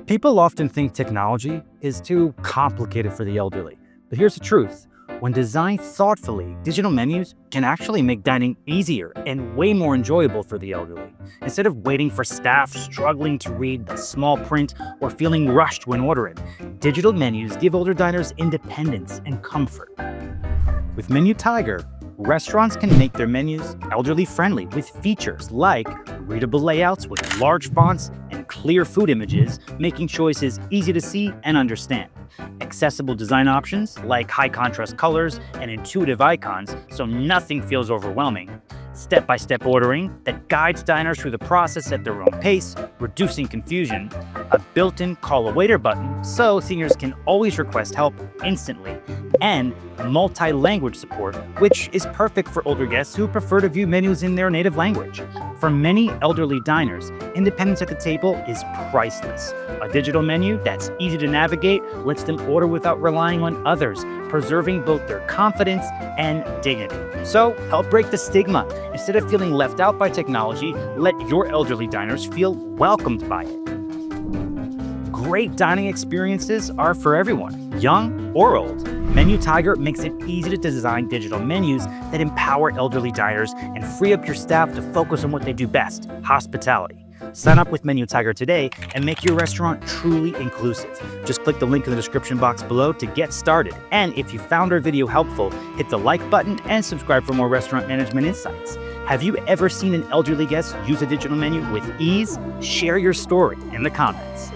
People often think technology is too complicated for the elderly, but here's the truth. When designed thoughtfully, digital menus can actually make dining easier and way more enjoyable for the elderly. Instead of waiting for staff struggling to read the small print or feeling rushed when ordering, digital menus give older diners independence and comfort. With Menu Tiger, restaurants can make their menus elderly-friendly with features like readable layouts with large fonts and clear food images, making choices easy to see and understand. Accessible design options like high-contrast colors and intuitive icons so nothing feels overwhelming. Step-by-step ordering that guides diners through the process at their own pace, reducing confusion. A built-in call a waiter button so seniors can always request help instantly. And multi-language support, which is perfect for older guests who prefer to view menus in their native language. For many elderly diners, independence at the table is priceless. A digital menu that's easy to navigate lets them order without relying on others, preserving both their confidence and dignity. So help break the stigma. Instead of feeling left out by technology, let your elderly diners feel welcomed by it. Great dining experiences are for everyone, young or old. Menu Tiger makes it easy to design digital menus that empower elderly diners and free up your staff to focus on what they do best, hospitality. Sign up with Menu Tiger today and make your restaurant truly inclusive. Just click the link in the description box below to get started. And if you found our video helpful, hit the like button and subscribe for more restaurant management insights. Have you ever seen an elderly guest use a digital menu with ease? Share your story in the comments.